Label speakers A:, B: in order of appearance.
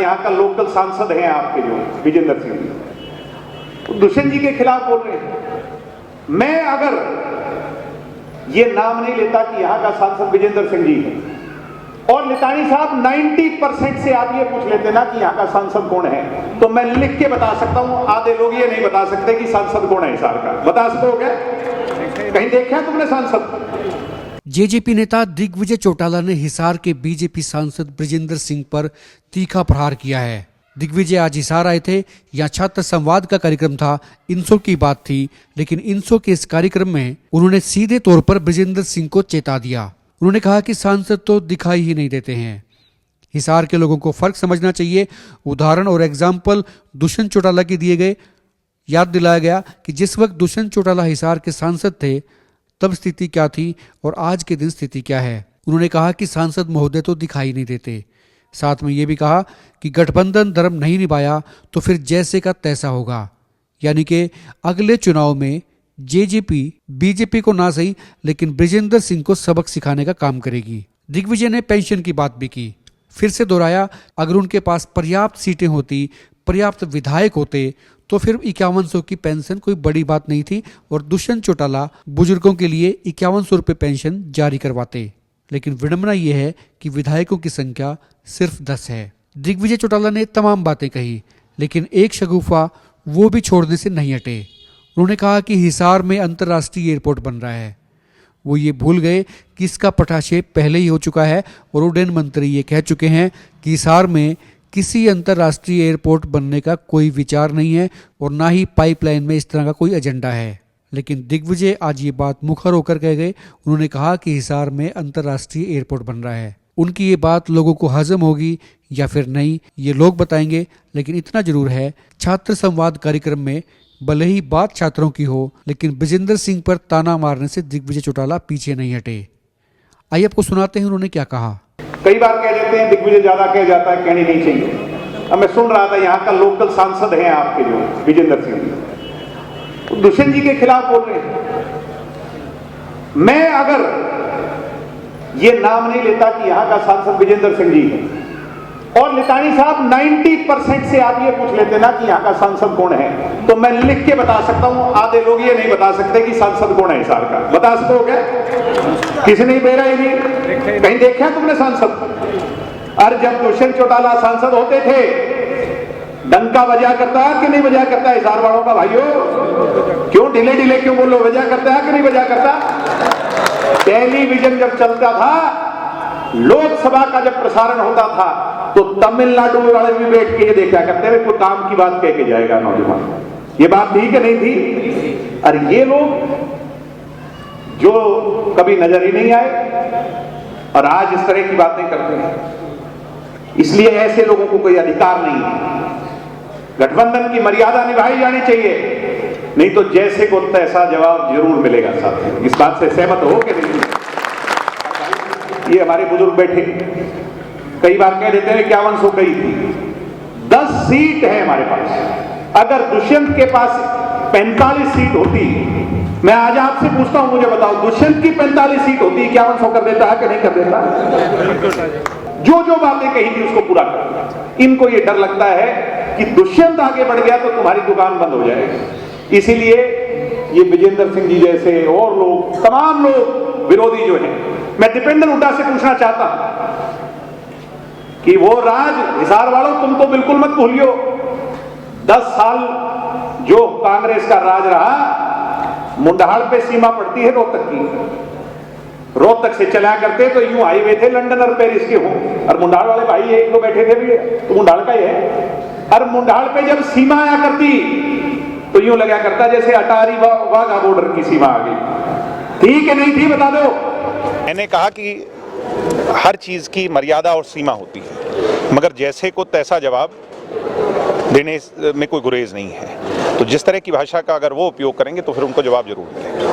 A: यहाँ का लोकल सांसद हैं आपके जो विजेंद्र सिंह जी, तो दुष्यंत जी के खिलाफ बोल रहे हैं। मैं अगर ये नाम नहीं लेता कि यहाँ का सांसद विजेंद्र सिंह जी है, और नितानी साहब 90% से आप ये पूछ लेते ना कि यहाँ का सांसद कौन है, तो मैं लिख के बता सकता हूँ। आधे लोग ये नहीं बता सकते कि सांसद कौन है हिसार का। बता सकते हो क्या? कहीं देखा है तुमने सांसद?
B: जेजेपी नेता दिग्विजय चौटाला ने हिसार के बीजेपी सांसद ब्रिजेंद्र सिंह पर तीखा प्रहार किया है। दिग्विजय आज हिसार आए थे। यहाँ छात्र संवाद का कार्यक्रम था, इनसो की बात थी, लेकिन इनसो के इस कार्यक्रम में उन्होंने सीधे तौर पर ब्रिजेंद्र सिंह को चेता दिया। उन्होंने कहा कि सांसद तो दिखाई ही नहीं देते हैं। हिसार के लोगों को फर्क समझना चाहिए। उदाहरण और एग्जाम्पल दुष्यंत चौटाला की दिए गए। याद दिलाया गया कि जिस वक्त दुष्यंत चौटाला हिसार के सांसद थे तब स्थिति क्या थी और आज के दिन स्थिति क्या है। उन्होंने कहा कि सांसद महोदय तो दिखाई नहीं देते। साथ में ये भी कहा कि गठबंधन धर्म नहीं निभाया तो फिर जैसे का तैसा होगा, यानी कि अगले चुनाव में जेजेपी बीजेपी को ना सही लेकिन ब्रिजेंद्र सिंह को सबक सिखाने का काम करेगी। दिग्विजय ने पेंशन की बात भी की। फिर से दोहराया, अगर उनके पास पर्याप्त सीटें होती, पर्याप्त विधायक होते तो फिर 5100 की पेंशन कोई बड़ी बात नहीं थी और दुष्यंत चौटाला बुजुर्गों के लिए 5100 रुपये पेंशन जारी करवाते। लेकिन विडंबना यह है कि विधायकों की संख्या सिर्फ 10 है। दिग्विजय चौटाला ने तमाम बातें कही, लेकिन एक शगुफा वो भी छोड़ने से नहीं हटे। उन्होंने कहा कि हिसार में अंतर्राष्ट्रीय एयरपोर्ट बन रहा है। वो ये भूल गए कि इसका पटाक्षेप पहले ही हो चुका है और उड्डयन मंत्री ये कह चुके हैं कि हिसार में किसी अंतर्राष्ट्रीय एयरपोर्ट बनने का कोई विचार नहीं है और ना ही पाइपलाइन में इस तरह का कोई एजेंडा है। लेकिन दिग्विजय आज ये बात मुखर होकर कह गए। उन्होंने कहा कि हिसार में अंतर्राष्ट्रीय एयरपोर्ट बन रहा है। उनकी ये बात लोगों को हजम होगी या फिर नहीं, ये लोग बताएंगे। लेकिन इतना जरूर है, छात्र संवाद कार्यक्रम में भले ही बात छात्रों की हो, लेकिन ब्रिजेंद्र सिंह पर ताना मारने से दिग्विजय चौटाला पीछे नहीं हटे। आइए आपको सुनाते हैं उन्होंने क्या कहा।
A: कई बार कह देते हैं दिग्विजय ज्यादा कह जाता है, कहनी नहीं चाहिए। अब मैं सुन रहा था यहाँ का लोकल सांसद हैं आपके जो विजेंद्र सिंह जी, तो दुष्यंत जी के खिलाफ बोल रहे हैं। मैं अगर ये नाम नहीं लेता कि यहाँ का सांसद विजेंद्र सिंह जी है, और नितानी साहब 90% से आप ये पूछ लेते ना कि यहाँ का सांसद कौन है, तो मैं लिख के बता सकता हूँ। आधे लोग ये नहीं बता सकते कि सांसद कौन है हिसार का। बता सकते हो क्या? किसी ने बेरा ही नहीं। कहीं देखा है तुमने सांसद? अरे जब दुष्यंत चौटाला सांसद होते थे, डंका बजा करता है कि नहीं बजा करता हिसार वालों का? भाइयों क्यों ढीले क्यों बोलो? बजा करता है कि नहीं बजा करता? टेलीविजन जब चलता था, लोकसभा का जब प्रसारण होता था, तो तमिलनाडु वाले भी बैठ के ये देखा करते हैं कोई काम की बात कह के जाएगा नौजवान। ये बात थी कि नहीं थी? अरे ये लोग जो कभी नजर ही नहीं आए और आज इस तरह की बातें करते हैं, इसलिए ऐसे लोगों को कोई अधिकार नहीं है। गठबंधन की मर्यादा निभाई जानी चाहिए, नहीं तो जैसे को तैसा जवाब जरूर मिलेगा। साथियों, इस बात से सहमत हो कि नहीं? ये हमारे बुजुर्ग बैठे कई बार कह देते हैं 5100 कही थी। 10 सीट है हमारे पास। अगर दुष्यंत के पास 45 सीट होती, मैं आज आपसे पूछता हूं, मुझे बताओ, दुष्यंत की 45 सीट होती 5100 कर देता है कि नहीं कर देता? जो बातें कही थी उसको पूरा कर। इनको ये डर लगता है कि दुष्यंत आगे बढ़ गया तो तुम्हारी दुकान बंद हो जाएगी। इसीलिए ये विजेंद्र सिंह जी जैसे और लोग, तमाम लोग विरोधी जो हैं, मैं दीपेंद्र हुड्डा से पूछना चाहता हूं कि वो राज हिसार वालों तुम तो बिल्कुल मत भूलियो। 10 साल जो कांग्रेस का राज रहा, मुंडाहाड़ पे सीमा पड़ती है रोहतक की। रोहतक से चला करते तो यूं हाईवे थे लंदन और पेरिस के हों, और मुंडाहाड़ वाले भाई एक दो बैठे थे भी, तो मुंडाहाड़ का ही है। और मुंडाहाड़ पे जब सीमा आया करती तो यूं लगा करता जैसे अटारी वाघा बॉर्डर की सीमा आ गई। थी कि नहीं थी? बता दो।
C: मैंने कहा कि हर चीज़ की मर्यादा और सीमा होती है, मगर जैसे को तैसा जवाब देने में कोई गुरेज नहीं है। तो जिस तरह की भाषा का अगर वो उपयोग करेंगे तो फिर उनको जवाब जरूर मिलेगा।